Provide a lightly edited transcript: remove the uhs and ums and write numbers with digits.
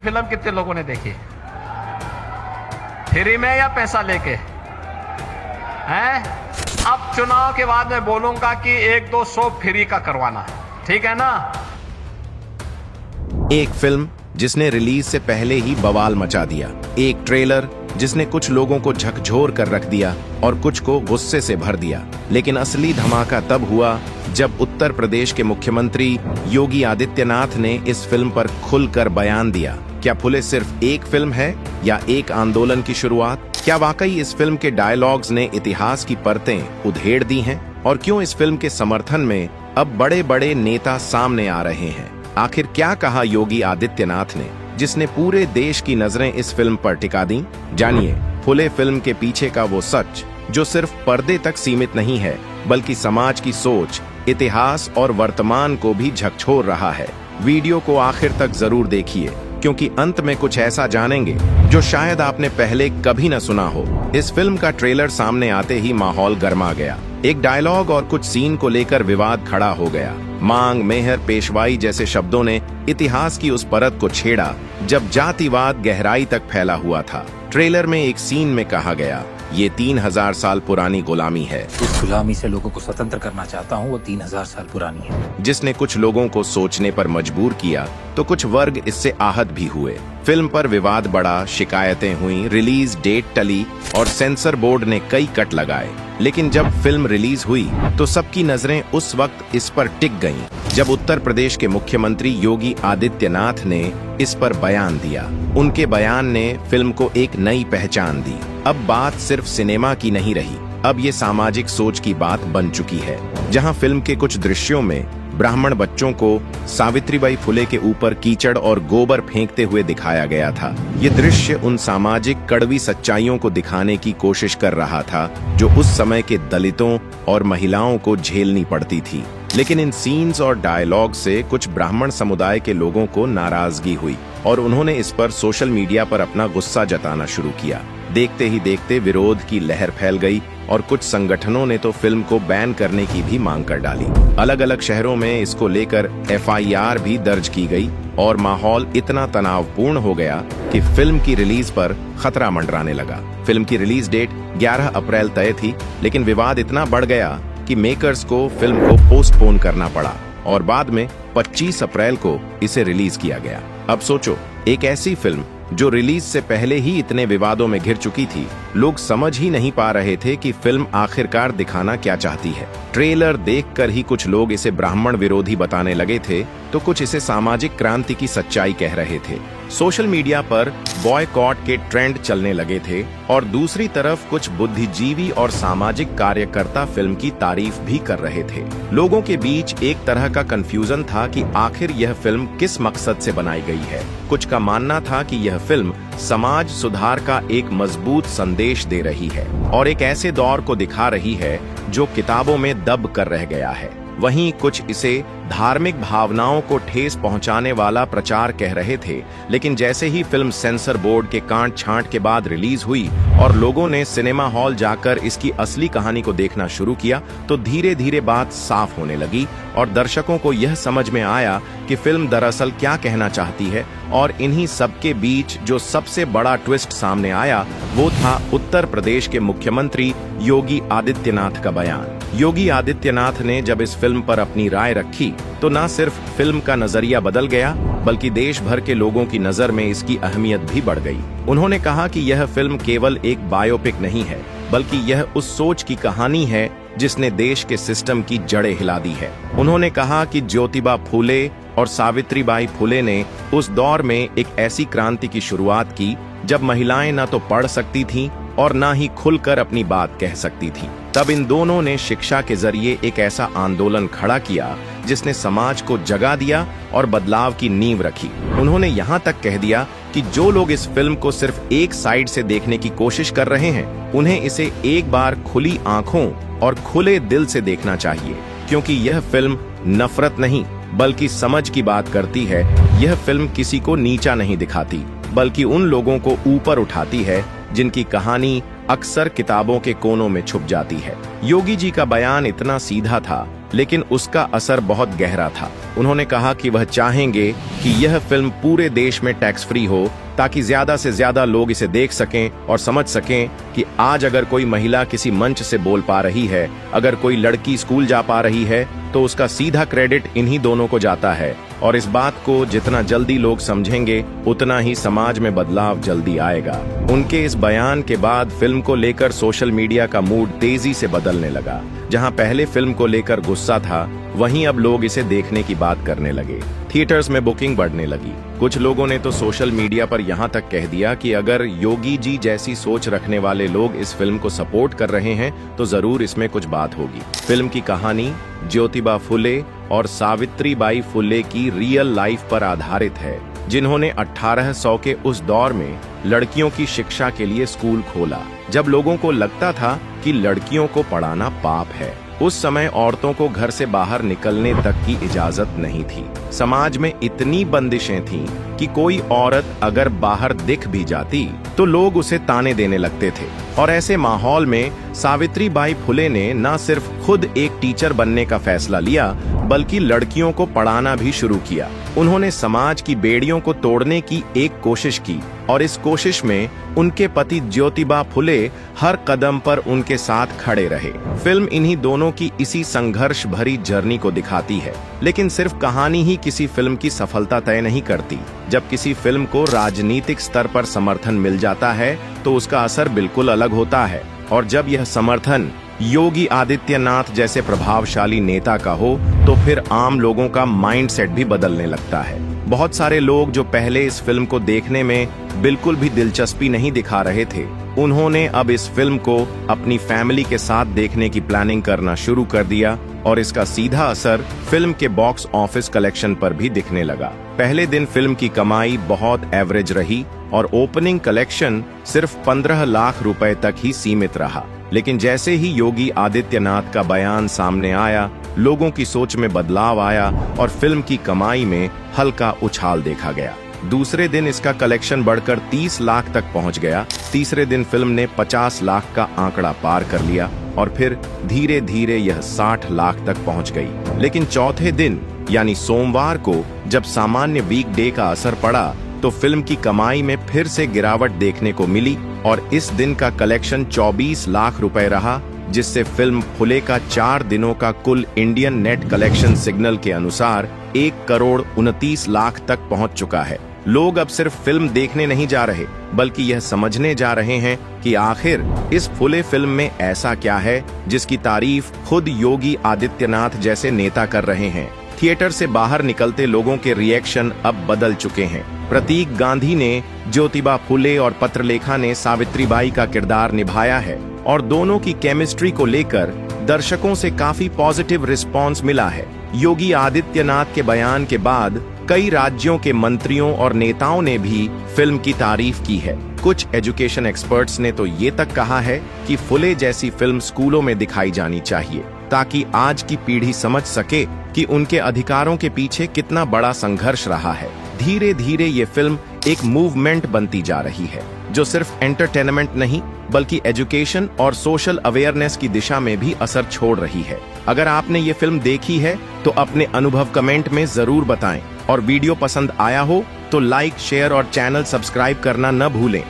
Film कितने लोगों ने देखी? फ्री में या पैसा लेके? हैं? अब चुनाव के बाद मैं बोलूंगा कि 1-2 शो फ्री का करवाना, ठीक है ना? एक फिल्म जिसने रिलीज से पहले ही बवाल मचा दिया, एक ट्रेलर जिसने कुछ लोगों को झकझोर कर रख दिया और कुछ को गुस्से से भर दिया। लेकिन असली धमाका तब हुआ जब उत्तर प्रदेश के मुख्यमंत्री योगी आदित्यनाथ ने इस फिल्म पर खुलकर बयान दिया। क्या फुले सिर्फ एक फिल्म है या एक आंदोलन की शुरुआत? क्या वाकई इस फिल्म के डायलॉग्स ने इतिहास की परतें उधेड़ दी हैं? और क्यों इस फिल्म के समर्थन में अब बड़े बड़े नेता सामने आ रहे हैं? आखिर क्या कहा योगी आदित्यनाथ ने जिसने पूरे देश की नजरें इस फिल्म पर टिका दी? जानिए फुले फिल्म के पीछे का वो सच जो सिर्फ पर्दे तक सीमित नहीं है बल्कि समाज की सोच, इतिहास और वर्तमान को भी झकझोर रहा है। वीडियो को आखिर तक जरूर देखिए क्योंकि अंत में कुछ ऐसा जानेंगे जो शायद आपने पहले कभी न सुना हो। इस फिल्म का ट्रेलर सामने आते ही माहौल गर्मा गया। एक डायलॉग और कुछ सीन को लेकर विवाद खड़ा हो गया। मांग, मेहर, पेशवाई जैसे शब्दों ने इतिहास की उस परत को छेड़ा जब जातिवाद गहराई तक फैला हुआ था। ट्रेलर में एक सीन में कहा गया, ये 3000 साल पुरानी गुलामी है। इस गुलामी से लोगों को स्वतंत्र करना चाहता हूँ, वो 3000 साल पुरानी है। जिसने कुछ लोगों को सोचने पर मजबूर किया तो कुछ वर्ग इससे आहत भी हुए। फिल्म पर विवाद बढ़ा, शिकायतें हुई, रिलीज डेट टली और सेंसर बोर्ड ने कई कट लगाए। लेकिन जब फिल्म रिलीज हुई तो सबकी नजरें उस वक्त इस पर टिक गईं जब उत्तर प्रदेश के मुख्यमंत्री योगी आदित्यनाथ ने इस पर बयान दिया। उनके बयान ने फिल्म को एक नई पहचान दी। अब बात सिर्फ सिनेमा की नहीं रही, अब ये सामाजिक सोच की बात बन चुकी है। जहां फिल्म के कुछ दृश्यों में ब्राह्मण बच्चों को सावित्रीबाई फुले के ऊपर कीचड़ और गोबर फेंकते हुए दिखाया गया था। ये दृश्य उन सामाजिक कड़वी सच्चाइयों को दिखाने की कोशिश कर रहा था जो उस समय के दलितों और महिलाओं को झेलनी पड़ती थी। लेकिन इन सीन्स और डायलॉग से कुछ ब्राह्मण समुदाय के लोगों को नाराजगी हुई और उन्होंने इस पर सोशल मीडिया पर अपना गुस्सा जताना शुरू किया। देखते ही देखते विरोध की लहर फैल गई और कुछ संगठनों ने तो फिल्म को बैन करने की भी मांग कर डाली। अलग अलग शहरों में इसको लेकर FIR भी दर्ज की गई और माहौल इतना तनावपूर्ण हो गया कि फिल्म की रिलीज पर खतरा मंडराने लगा। फिल्म की रिलीज डेट 11 अप्रैल तय थी, लेकिन विवाद इतना बढ़ गया कि मेकर्स को फिल्म को पोस्टपोन करना पड़ा और बाद में 25 अप्रैल को इसे रिलीज किया गया। अब सोचो, एक ऐसी फिल्म जो रिलीज से पहले ही इतने विवादों में घिर चुकी थी, लोग समझ ही नहीं पा रहे थे कि फिल्म आखिरकार दिखाना क्या चाहती है। ट्रेलर देखकर ही कुछ लोग इसे ब्राह्मण विरोधी बताने लगे थे तो कुछ इसे सामाजिक क्रांति की सच्चाई कह रहे थे। सोशल मीडिया पर बॉयकॉट के ट्रेंड चलने लगे थे और दूसरी तरफ कुछ बुद्धिजीवी और सामाजिक कार्यकर्ता फिल्म की तारीफ भी कर रहे थे। लोगों के बीच एक तरह का कंफ्यूजन था कि आखिर यह फिल्म किस मकसद से बनाई गई है। कुछ का मानना था कि यह फिल्म समाज सुधार का एक मजबूत संदेश दे रही है और एक ऐसे दौर को दिखा रही है जो किताबों में दब कर रह गया है। वहीं कुछ इसे धार्मिक भावनाओं को ठेस पहुंचाने वाला प्रचार कह रहे थे। लेकिन जैसे ही फिल्म सेंसर बोर्ड के कांट छांट के बाद रिलीज हुई और लोगों ने सिनेमा हॉल जाकर इसकी असली कहानी को देखना शुरू किया तो धीरे धीरे बात साफ होने लगी और दर्शकों को यह समझ में आया कि फिल्म दरअसल क्या कहना चाहती है। और इन्हीं सबके बीच जो सबसे बड़ा ट्विस्ट सामने आया वो था उत्तर प्रदेश के मुख्यमंत्री योगी आदित्यनाथ का बयान। योगी आदित्यनाथ ने जब इस फिल्म पर अपनी राय रखी तो न सिर्फ फिल्म का नजरिया बदल गया बल्कि देश भर के लोगों की नजर में इसकी अहमियत भी बढ़ गई। उन्होंने कहा कि यह फिल्म केवल एक बायोपिक नहीं है बल्कि यह उस सोच की कहानी है जिसने देश के सिस्टम की जड़ें हिला दी है। उन्होंने कहा कि ज्योतिबा फूले और सावित्रीबाई फुले ने उस दौर में एक ऐसी क्रांति की शुरुआत की जब महिलाएं न तो पढ़ सकती थीं और न ही खुलकर अपनी बात कह सकती थी। तब इन दोनों ने शिक्षा के जरिए एक ऐसा आंदोलन खड़ा किया जिसने समाज को जगा दिया और बदलाव की नींव रखी। उन्होंने यहाँ तक कह दिया कि जो लोग इस फिल्म को सिर्फ एक साइड से देखने की कोशिश कर रहे हैं उन्हें इसे एक बार खुली आंखों और खुले दिल से देखना चाहिए, क्योंकि यह फिल्म नफरत नहीं बल्कि समझ की बात करती है। यह फिल्म किसी को नीचा नहीं दिखाती बल्कि उन लोगों को ऊपर उठाती है जिनकी कहानी अक्सर किताबों के कोनों में छुप जाती है। योगी जी का बयान इतना सीधा था, लेकिन उसका असर बहुत गहरा था। उन्होंने कहा कि वह चाहेंगे कि यह फिल्म पूरे देश में टैक्स फ्री हो, ताकि ज्यादा से ज्यादा लोग इसे देख सकें और समझ सकें कि आज अगर कोई महिला किसी मंच से बोल पा रही है, अगर कोई लड़की स्कूल जा पा रही है, तो उसका सीधा क्रेडिट इन्हीं दोनों को जाता है। और इस बात को जितना जल्दी लोग समझेंगे, उतना ही समाज में बदलाव जल्दी आएगा। उनके इस बयान के बाद फिल्म को लेकर सोशल मीडिया का मूड तेजी से बदलने लगा। जहां पहले फिल्म को लेकर गुस्सा था, वहीं अब लोग इसे देखने की बात करने लगे। थिएटर्स में बुकिंग बढ़ने लगी। कुछ लोगों ने तो सोशल मीडिया पर यहां तक कह दिया कि अगर योगी जी जैसी सोच रखने वाले लोग इस फिल्म को सपोर्ट कर रहे हैं, तो जरूर इसमें कुछ बात होगी। फिल्म की कहानी ज्योतिबा फुले और सावित्रीबाई फुले की रियल लाइफ पर आधारित है, जिन्होंने 1800 के उस दौर में लड़कियों की शिक्षा के लिए स्कूल खोला, जब लोगों को लगता था कि लड़कियों को पढ़ाना पाप है। उस समय औरतों को घर से बाहर निकलने तक की इजाजत नहीं थी। समाज में इतनी बंदिशें थीं कि कोई औरत अगर बाहर दिख भी जाती तो लोग उसे ताने देने लगते थे। और ऐसे माहौल में सावित्रीबाई फुले ने न सिर्फ खुद एक टीचर बनने का फैसला लिया, बल्कि लड़कियों को पढ़ाना भी शुरू किया। उन्होंने समाज की बेड़ियों को तोड़ने की एक कोशिश की, और इस कोशिश में उनके पति ज्योतिबा फुले हर कदम पर उनके साथ खड़े रहे। फिल्म इन्हीं दोनों की इसी संघर्ष भरी जर्नी को दिखाती है। लेकिन सिर्फ कहानी ही किसी फिल्म की सफलता तय नहीं करती। जब किसी फिल्म को राजनीतिक स्तर पर समर्थन मिल जाता है, तो उसका असर बिल्कुल अलग होता है। और जब यह समर्थन योगी आदित्यनाथ जैसे प्रभावशाली नेता का हो, तो फिर आम लोगों का माइंडसेट भी बदलने लगता है। बहुत सारे लोग जो पहले इस फिल्म को देखने में बिल्कुल भी दिलचस्पी नहीं दिखा रहे थे, उन्होंने अब इस फिल्म को अपनी फैमिली के साथ देखने की प्लानिंग करना शुरू कर दिया, और इसका सीधा असर फिल्म के बॉक्स ऑफिस कलेक्शन पर भी दिखने लगा। पहले दिन फिल्म की कमाई बहुत एवरेज रही और ओपनिंग कलेक्शन सिर्फ 15 लाख रुपए तक ही सीमित रहा। लेकिन जैसे ही योगी आदित्यनाथ का बयान सामने आया, लोगों की सोच में बदलाव आया और फिल्म की कमाई में हल्का उछाल देखा गया। दूसरे दिन इसका कलेक्शन बढ़कर 30 लाख तक पहुंच गया। तीसरे दिन फिल्म ने 50 लाख का आंकड़ा पार कर लिया, और फिर धीरे धीरे यह 60 लाख तक पहुंच गई। लेकिन चौथे दिन यानी सोमवार को जब सामान्य वीकडे का असर पड़ा, तो फिल्म की कमाई में फिर से गिरावट देखने को मिली, और इस दिन का कलेक्शन 24 लाख रुपए रहा, जिससे फिल्म फुले का 4 दिनों का कुल इंडियन नेट कलेक्शन सिग्नल के अनुसार 1,29 लाख तक पहुंच चुका है। लोग अब सिर्फ फिल्म देखने नहीं जा रहे, बल्कि यह समझने जा रहे हैं कि आखिर इस फुले फिल्म में ऐसा क्या है जिसकी तारीफ खुद योगी आदित्यनाथ जैसे नेता कर रहे हैं। थिएटर से बाहर निकलते लोगों के रिएक्शन अब बदल चुके हैं। प्रतीक गांधी ने ज्योतिबा फुले और पत्रलेखा ने सावित्रीबाई का किरदार निभाया है, और दोनों की केमिस्ट्री को लेकर दर्शकों से काफी पॉजिटिव रिस्पांस मिला है। योगी आदित्यनाथ के बयान के बाद कई राज्यों के मंत्रियों और नेताओं ने भी फिल्म की तारीफ की है। कुछ एजुकेशन एक्सपर्ट्स ने तो ये तक कहा है कि फुले जैसी फिल्म स्कूलों में दिखाई जानी चाहिए, ताकि आज की पीढ़ी समझ सके कि उनके अधिकारों के पीछे कितना बड़ा संघर्ष रहा है। धीरे धीरे ये फिल्म एक मूवमेंट बनती जा रही है, जो सिर्फ एंटरटेनमेंट नहीं, बल्कि एजुकेशन और सोशल अवेयरनेस की दिशा में भी असर छोड़ रही है। अगर आपने ये फिल्म देखी है, तो अपने अनुभव कमेंट में जरूर बताएं, और वीडियो पसंद आया हो तो लाइक, शेयर और चैनल सब्सक्राइब करना न भूलें।